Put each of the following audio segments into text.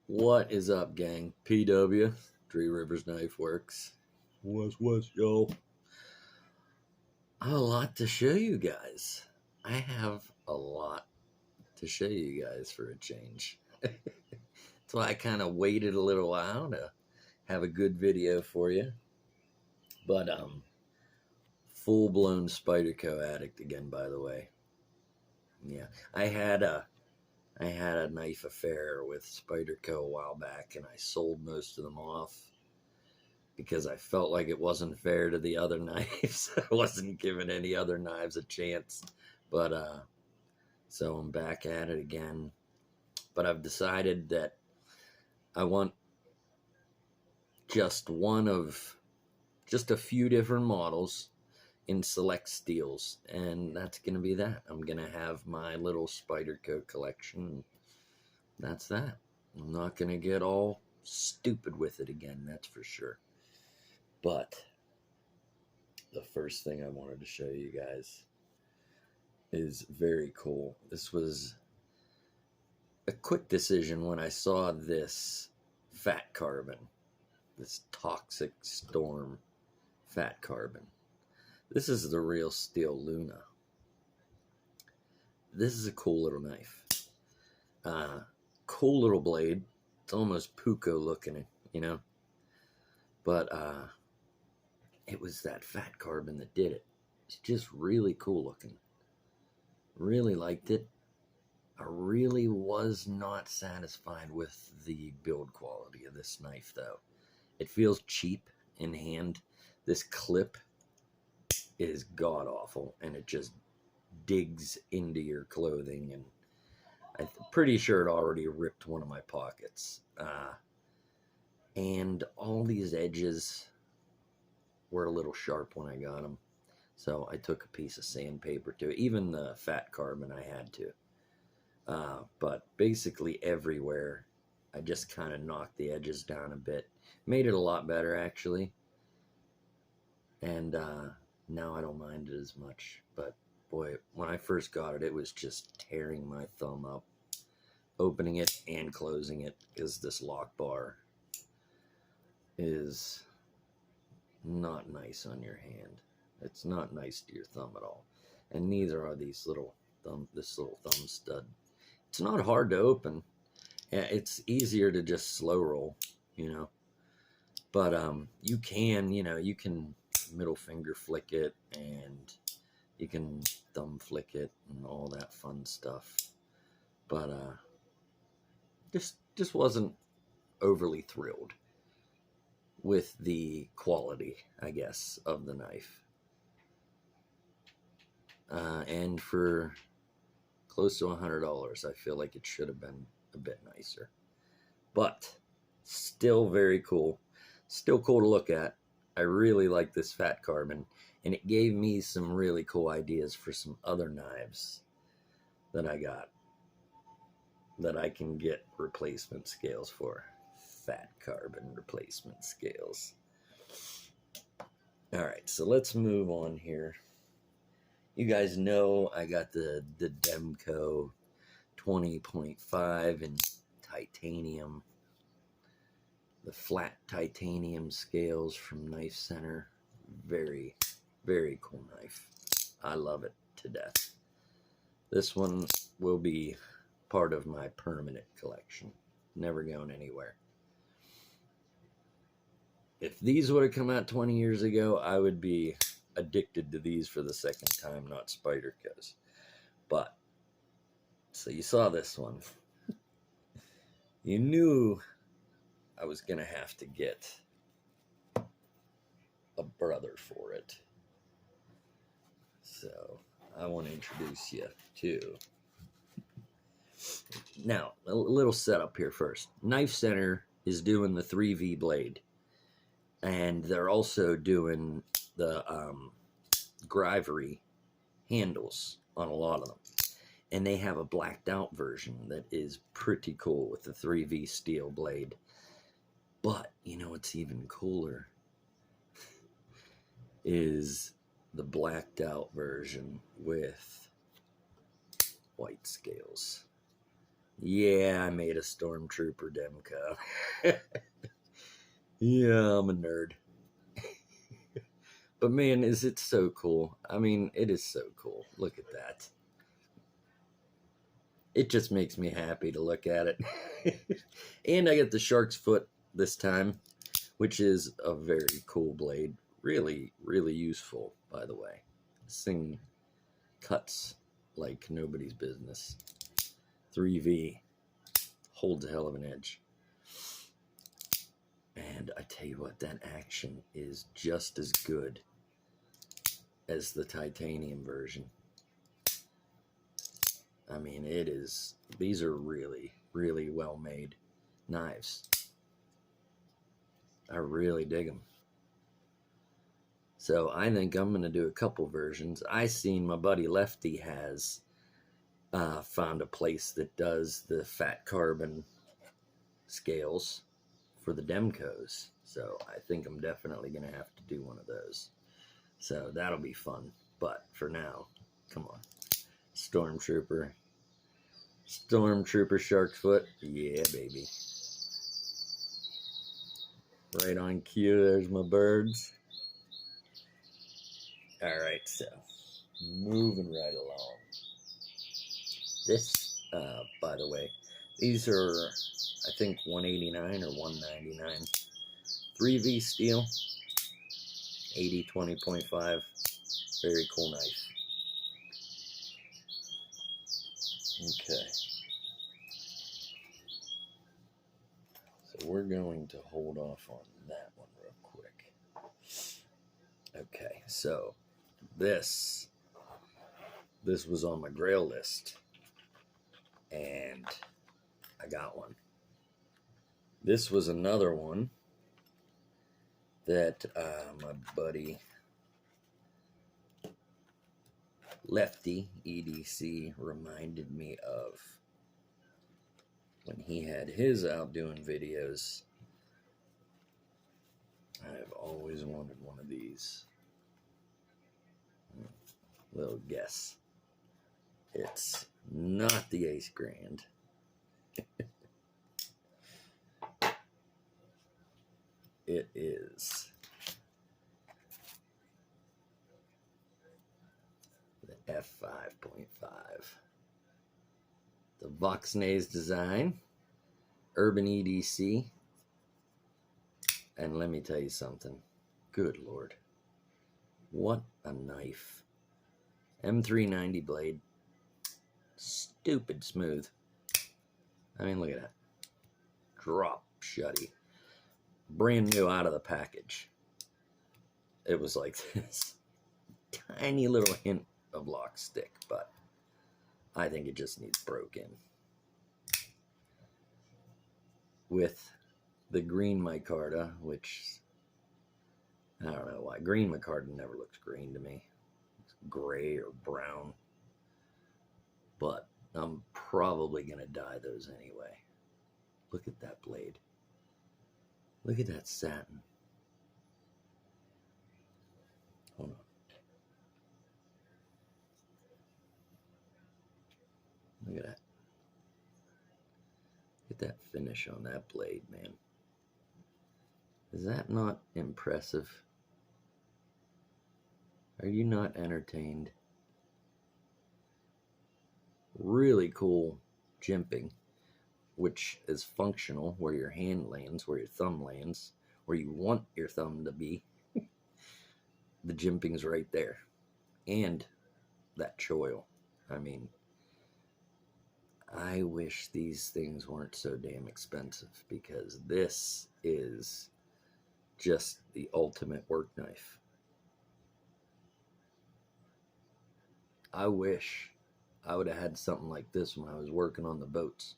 What is up, gang? PW, Three Rivers Knife Works. What's yo? I have a lot to show you guys. I have a lot to show you guys for a change. That's why I kind of waited a little while to have a good video for you. But full-blown Spyderco addict again, by the way. Yeah, I had a knife affair with Spyderco a while back, and I sold most of them off because I felt like it wasn't fair to the other knives. I wasn't giving any other knives a chance. But so I'm back at it again. But I've decided that I want just a few different models in select steels, and that's gonna be that. I'm gonna have my little Spyderco collection. That's that. I'm not gonna get all stupid with it again, that's for sure. But the first thing I wanted to show you guys is very cool. This was a quick decision when I saw this fat carbon, this Toxic Storm fat carbon. This is the real steel Luna. This is a cool little knife. Cool little blade. It's almost Puko looking, you know. But it was that fat carbon that did it. It's just really cool looking. Really liked it. I really was not satisfied with the build quality of this knife, though. It feels cheap in hand. This clip is god-awful, and it just digs into your clothing, and I'm pretty sure it already ripped one of my pockets. And all these edges were a little sharp when I got them, so I took a piece of sandpaper to it. Even the fat carbon I had to. But basically everywhere, I just kind of knocked the edges down a bit. Made it a lot better, actually. And now I don't mind it as much. But boy, when I first got it, it was just tearing my thumb up. Opening it and closing it, because this lock bar is not nice on your hand. It's not nice to your thumb at all. And neither are this little thumb stud. It's not hard to open. It's easier to just slow roll, you know. But you can middle finger flick it, and you can thumb flick it and all that fun stuff. But just wasn't overly thrilled with the quality, I guess, of the knife. And for close to $100, I feel like it should have been a bit nicer. But still very cool. Still cool to look at. I really like this fat carbon, and it gave me some really cool ideas for some other knives that I got that I can get replacement scales for. Fat carbon replacement scales. Alright, so let's move on here. You guys know I got the Demko 20.5 in titanium. The flat titanium scales from Knife Center. Very, very cool knife. I love it to death. This one will be part of my permanent collection. Never going anywhere. If these would have come out 20 years ago, I would be addicted to these for the second time, not Spyderco's. But, so you saw this one. You knew I was going to have to get a brother for it. So, I want to introduce you to... Now, a little setup here first. Knife Center is doing the 3V blade. And they're also doing the Grivery handles on a lot of them. And they have a blacked out version that is pretty cool with the 3V steel blade. But, you know what's even cooler is the blacked out version with white scales. Yeah, I made a Stormtrooper Demko. Yeah, I'm a nerd. But man, is it so cool? I mean, it is so cool. Look at that. It just makes me happy to look at it. And I get the shark's foot this time, which is a very cool blade. Really, really useful, by the way. This thing cuts like nobody's business. 3V holds a hell of an edge. And I tell you what, that action is just as good as the titanium version. I mean, it is, these are really, really well made knives. I really dig them. So I think I'm going to do a couple versions. I seen my buddy Lefty has found a place that does the fat carbon scales for the Demkos. So I think I'm definitely going to have to do one of those. So that'll be fun. But for now, come on. Stormtrooper shark's foot. Yeah, baby. Right on cue. There's my birds. All right, so moving right along. This, by the way, these are, I think, $189 or $199. 3V steel, 80-20.5. Very cool knife. Okay. So we're going to hold off on that one real quick. Okay, so this was on my grail list, and I got one. This was another one that my buddy Lefty EDC reminded me of when he had his out doing videos. I've always wanted one of these. Little guess. It's not the Ace Grand. It is the F5.5. The Voxnaes design, Urban EDC. And let me tell you something. Good Lord. What a knife. M390 blade. Stupid smooth. I mean, look at that. Drop shutty. Brand new out of the package. It was like this tiny little hint of lock stick, but I think it just needs broke in. With the green micarta, which I don't know why. Green micarta never looks green to me. It's gray or brown. But I'm probably going to dye those anyway. Look at that blade. Look at that satin. Hold on. Look at that. Look at that finish on that blade, man. Is that not impressive? Are you not entertained? Really cool jimping, which is functional, where your hand lands, where your thumb lands, where you want your thumb to be. The jimping's right there. And that choil. I mean, I wish these things weren't so damn expensive, because this is just the ultimate work knife. I wish I would have had something like this when I was working on the boats,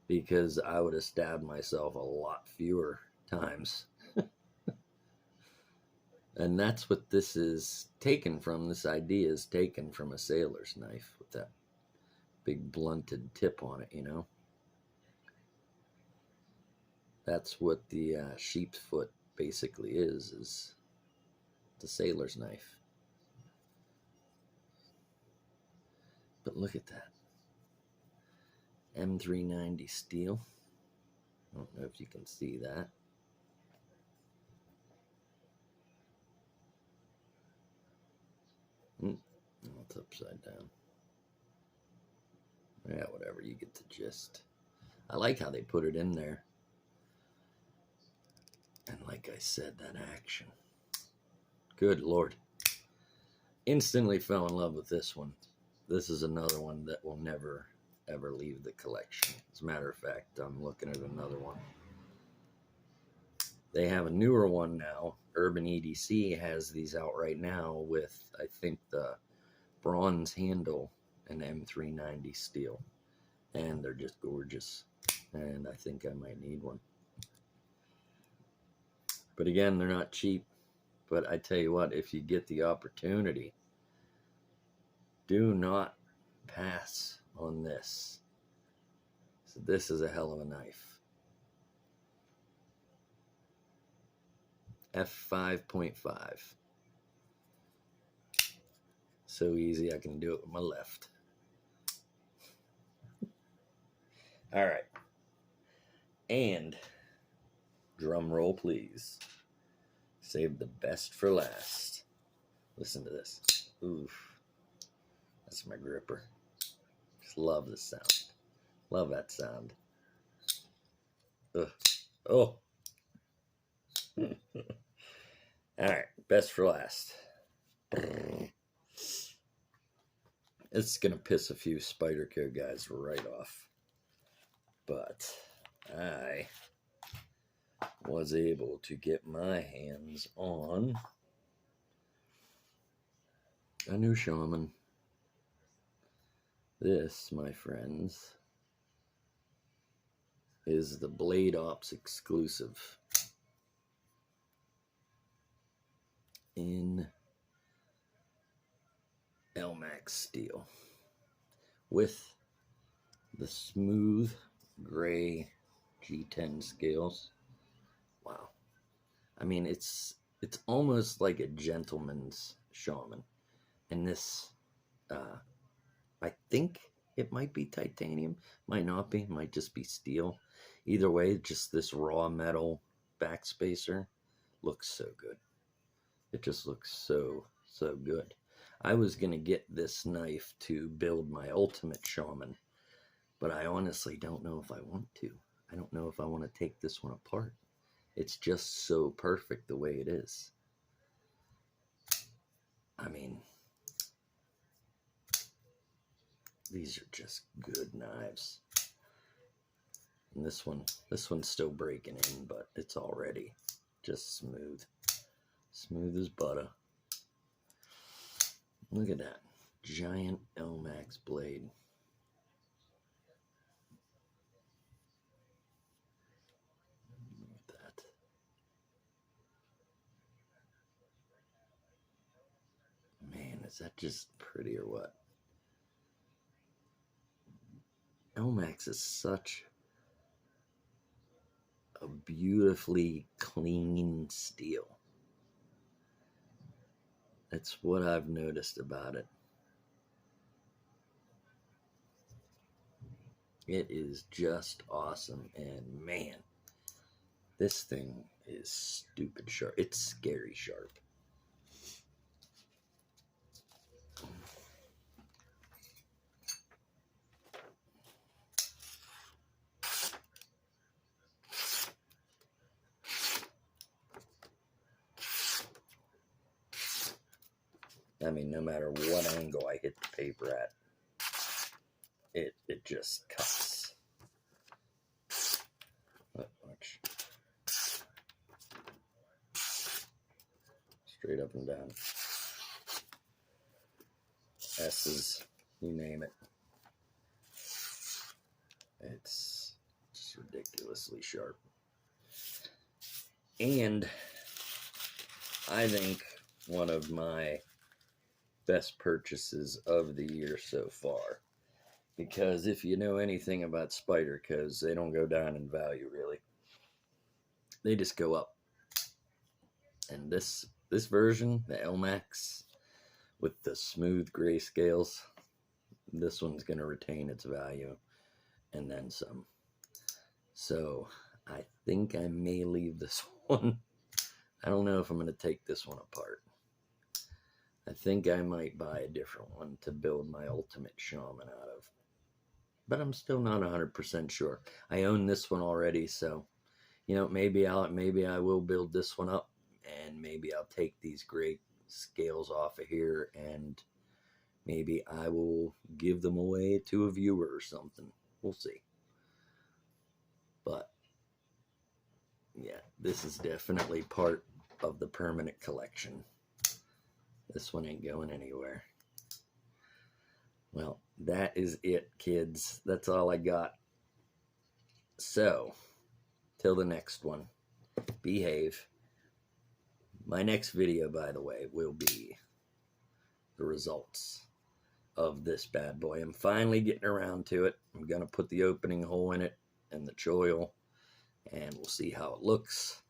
because I would have stabbed myself a lot fewer times. And that's what this is taken from. This idea is taken from a sailor's knife with that big blunted tip on it, you know. That's what the sheep's foot basically is the sailor's knife. But look at that. M390 steel. I don't know if you can see that. It's upside down. Yeah, whatever, you get the gist. I like how they put it in there. And like I said, that action. Good Lord. Instantly fell in love with this one. This is another one that will never, ever leave the collection. As a matter of fact, I'm looking at another one. They have a newer one now. Urban EDC has these out right now with, I think, the bronze handle and M390 steel. And they're just gorgeous. And I think I might need one. But again, they're not cheap. But I tell you what, if you get the opportunity, do not pass on this. So this is a hell of a knife. F5.5. So easy, I can do it with my left. All right. And drum roll, please. Save the best for last. Listen to this. Oof. That's my gripper. Just love the sound. Love that sound. Ugh. Oh. All right. Best for last. It's going to piss a few Spyderco guys right off. But I was able to get my hands on a new Shaman. This, my friends, is the Blade Ops exclusive in Elmax steel with the smooth gray G10 scales. Wow. I mean, it's almost like a gentleman's Shaman. And this, I think it might be titanium, might not be, might just be steel. Either way, just this raw metal backspacer looks so good. It just looks so good. I was going to get this knife to build my ultimate Shaman, but I honestly don't know if I want to. I don't know if I want to take this one apart. It's just so perfect the way it is. I mean, these are just good knives. And this one's still breaking in, but it's already just smooth. Smooth as butter. Look at that. Giant Elmax blade. Look at that. Man, is that just pretty or what? Elmax is such a beautifully clean steel. That's what I've noticed about it. It is just awesome, and man, this thing is stupid sharp. It's scary sharp. I mean, no matter what angle I hit the paper at, it just cuts. Watch. Straight up and down. S's, you name it. It's just ridiculously sharp. And I think one of my best purchases of the year so far. Because if you know anything about Spydercos, they don't go down in value, really. They just go up. And this version, the Elmax, with the smooth gray scales, this one's going to retain its value. and then some. So I think I may leave this one. I don't know if I'm going to take this one apart. I think I might buy a different one to build my ultimate shaman out of. But I'm still not 100% sure. I own this one already, so you know, maybe I will build this one up, and maybe I'll take these great scales off of here, and maybe I will give them away to a viewer or something. We'll see. But yeah, this is definitely part of the permanent collection. This one ain't going anywhere. Well, that is it, kids. That's all I got. So, till the next one, behave. My next video, by the way, will be the results of this bad boy. I'm finally getting around to it. I'm going to put the opening hole in it and the choil, and we'll see how it looks.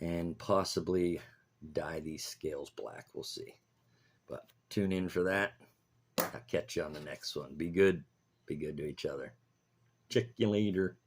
And possibly dye these scales black. We'll see. But tune in for that. I'll catch you on the next one. Be good. Be good to each other. Check you later.